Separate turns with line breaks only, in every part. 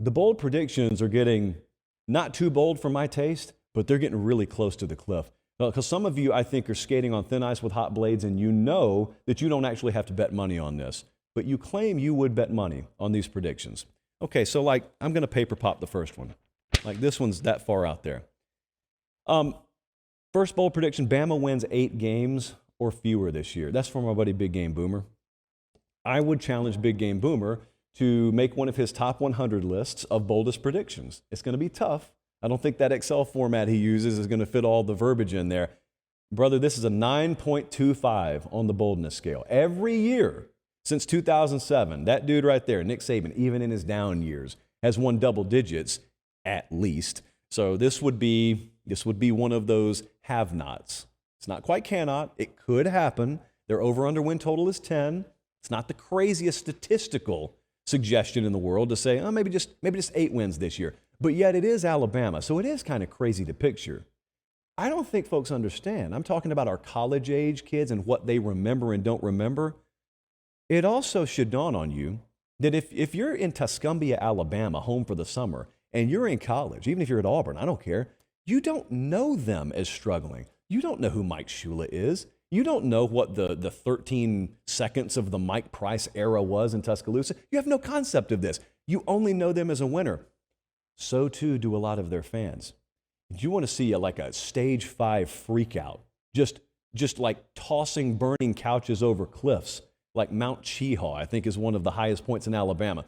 the bold predictions are getting not too bold for my taste, but they're getting really close to the cliff. Because some of you, I think, are skating on thin ice with hot blades, and you know that you don't actually have to bet money on this. But you claim you would bet money on these predictions. Okay, so like, I'm going to paper pop the first one. Like, this one's that far out there. First bold prediction, Bama wins 8 games or fewer this year. That's from my buddy Big Game Boomer. I would challenge Big Game Boomer to make one of his top 100 lists of boldest predictions. It's going to be tough. I don't think that Excel format he uses is going to fit all the verbiage in there. Brother, this is a 9.25 on the boldness scale. Every year since 2007, that dude right there, Nick Saban, even in his down years, has won double digits at least. So this would be one of those have-nots. It's not quite cannot. It could happen. Their over-under win total is 10. It's not the craziest statistical suggestion in the world to say, oh, maybe just 8 wins this year. But yet it is Alabama, so it is kind of crazy to picture. I don't think folks understand. I'm talking about our college-age kids and what they remember and don't remember. It also should dawn on you that if you're in Tuscumbia, Alabama, home for the summer, and you're in college, even if you're at Auburn, I don't care, you don't know them as struggling. You don't know who Mike Shula is. You don't know what the 13 seconds of the Mike Price era was in Tuscaloosa. You have no concept of this. You only know them as a winner. So too do a lot of their fans. If you want to see like a stage 5 freak out, just like tossing burning couches over cliffs, like Mount Cheahaw, I think is one of the highest points in Alabama.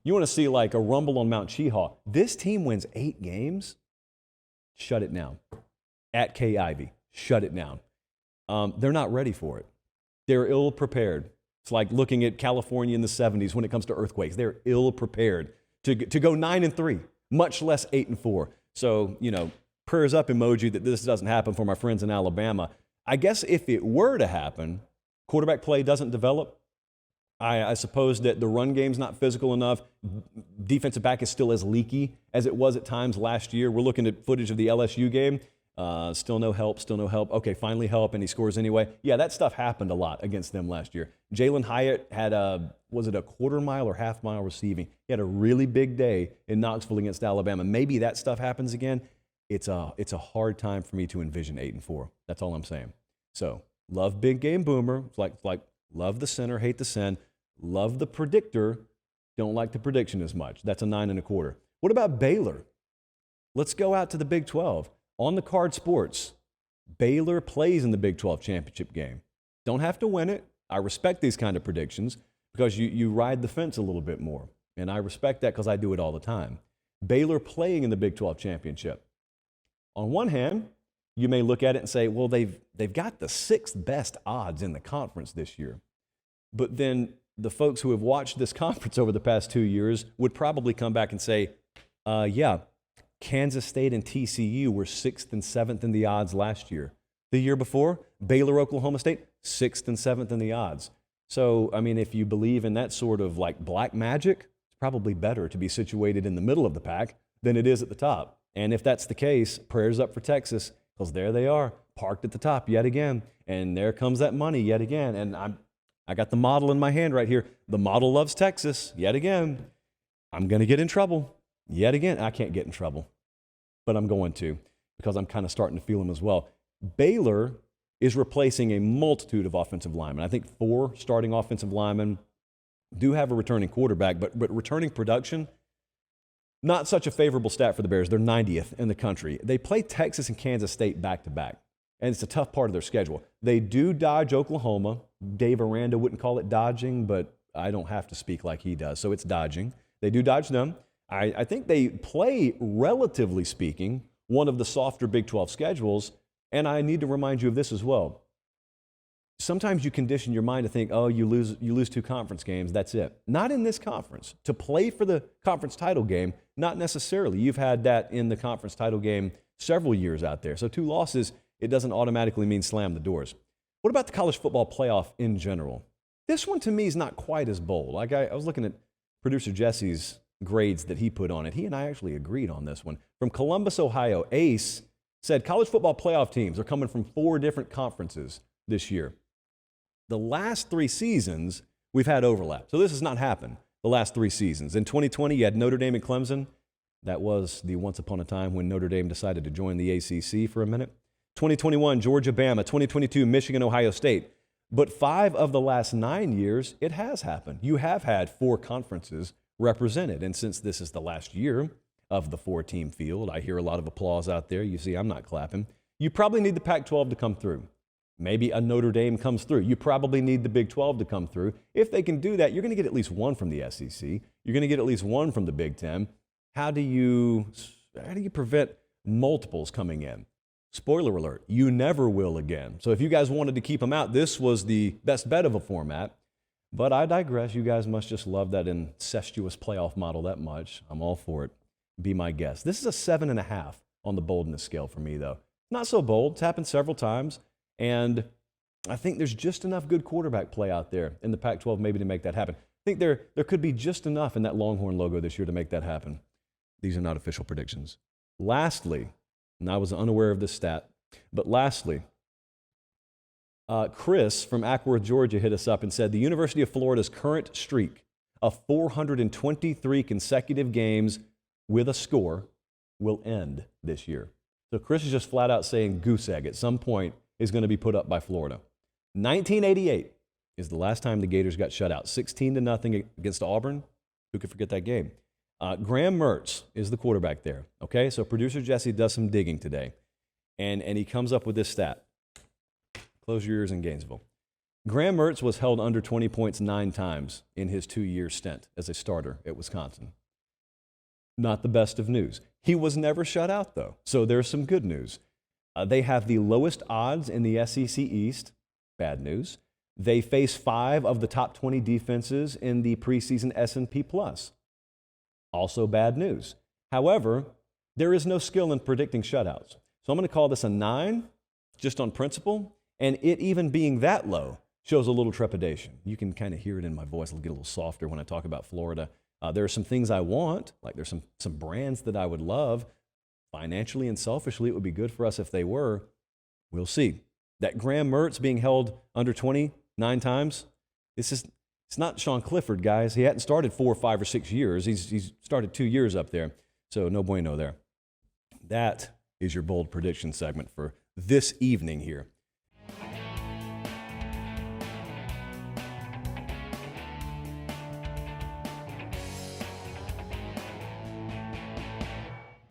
You want to see like a rumble on Mount Cheahaw. This team wins 8 games. Shut it down. At K. Ivy, shut it down. They're not ready for it. They're ill prepared. It's like looking at California in the 70s when it comes to earthquakes. They're ill prepared to go 9-3, much less 8-4. So, prayers up emoji that this doesn't happen for my friends in Alabama. I guess if it were to happen, quarterback play doesn't develop. I suppose that the run game's not physical enough. Defensive back is still as leaky as it was at times last year. We're looking at footage of the LSU game. Still no help. Okay, finally help, and he scores anyway. Yeah, that stuff happened a lot against them last year. Jalen Hyatt had was it a quarter mile or half mile receiving? He had a really big day in Knoxville against Alabama. Maybe that stuff happens again. It's a hard time for me to envision 8-4. That's all I'm saying. So, love Big Game Boomer. It's like love the center, hate the sin. Love the predictor, don't like the prediction as much. That's a 9.25. What about Baylor? Let's go out to the Big 12. On the card sports, Baylor plays in the Big 12 championship game. Don't have to win it. I respect these kind of predictions because you ride the fence a little bit more. And I respect that because I do it all the time. Baylor playing in the Big 12 championship. On one hand, you may look at it and say, well, they've got the 6th best odds in the conference this year. But then the folks who have watched this conference over the past 2 years would probably come back and say, yeah, Kansas State and TCU were 6th and 7th in the odds last year. The year before, Baylor, Oklahoma State, 6th and 7th in the odds. So, I mean, if you believe in that sort of like black magic, it's probably better to be situated in the middle of the pack than it is at the top. And if that's the case, prayers up for Texas, because there they are, parked at the top yet again. And there comes that money yet again. And I got the model in my hand right here. The model loves Texas yet again. I'm going to get in trouble yet again. I can't get in trouble, but I'm going to because I'm kind of starting to feel them as well. Baylor is replacing a multitude of offensive linemen. I think 4 starting offensive linemen do have a returning quarterback, but returning production, not such a favorable stat for the Bears. They're 90th in the country. They play Texas and Kansas State back-to-back, and it's a tough part of their schedule. They do dodge Oklahoma. Dave Aranda wouldn't call it dodging, but I don't have to speak like he does, so it's dodging. They do dodge them. I think they play, relatively speaking, one of the softer Big 12 schedules, and I need to remind you of this as well. Sometimes you condition your mind to think, oh, you lose 2 conference games, that's it. Not in this conference. To play for the conference title game, not necessarily. You've had that in the conference title game several years out there. So 2 losses, it doesn't automatically mean slam the doors. What about the college football playoff in general? This one to me is not quite as bold. Like I was looking at producer Jesse's grades that he put on it. He and I actually agreed on this one. From Columbus, Ohio, Ace said college football playoff teams are coming from 4 different conferences this year. The last 3 seasons, we've had overlap. So this has not happened. the last 3 seasons. In 2020, you had Notre Dame and Clemson. That was the once upon a time when Notre Dame decided to join the ACC for a minute. 2021, Georgia, Bama. 2022, Michigan, Ohio State. But 5 of the last 9 years, it has happened. You have had 4 conferences represented. And since this is the last year of the 4-team field, I hear a lot of applause out there. You see, I'm not clapping. You probably need the Pac-12 to come through. Maybe a Notre Dame comes through. You probably need the Big 12 to come through. If they can do that, you're going to get at least 1 from the SEC. You're going to get at least 1 from the Big 10. How do you prevent multiples coming in? Spoiler alert, you never will again. So if you guys wanted to keep them out, this was the best bet of a format. But I digress. You guys must just love that incestuous playoff model that much. I'm all for it. Be my guest. This is a 7.5 on the boldness scale for me, though. Not so bold. It's happened several times. And I think there's just enough good quarterback play out there in the Pac-12 maybe to make that happen. I think there could be just enough in that Longhorn logo this year to make that happen. These are not official predictions. Lastly, and I was unaware of this stat, but lastly, Chris from Ackworth, Georgia hit us up and said the University of Florida's current streak of 423 consecutive games with a score will end this year. So Chris is just flat out saying goose egg at some point is going to be put up by Florida. 1988 is the last time the Gators got shut out, 16-0 against Auburn. Who could forget that game? Graham Mertz is the quarterback there. Okay, so producer Jesse does some digging today, and he comes up with this stat. Close your ears in Gainesville. Graham Mertz was held under 20 points 9 times in his 2-year stint as a starter at Wisconsin. Not the best of news. He was never shut out, though, so there's some good news. They have the lowest odds in the SEC East. Bad news. They face 5 of the top 20 defenses in the preseason S&P+. Also bad news. However, there is no skill in predicting shutouts. So I'm going to call this a 9, just on principle, and it even being that low shows a little trepidation. You can kind of hear it in my voice. It'll get a little softer when I talk about Florida. There are some things I want, like there's some brands that I would love. Financially and selfishly, it would be good for us if they were. We'll see. That Graham Mertz being held under 20 9 times, it's not Sean Clifford, guys. He hadn't started 4, 5, or 6 years. He's started 2 years up there, so no bueno there. That is your bold prediction segment for this evening here.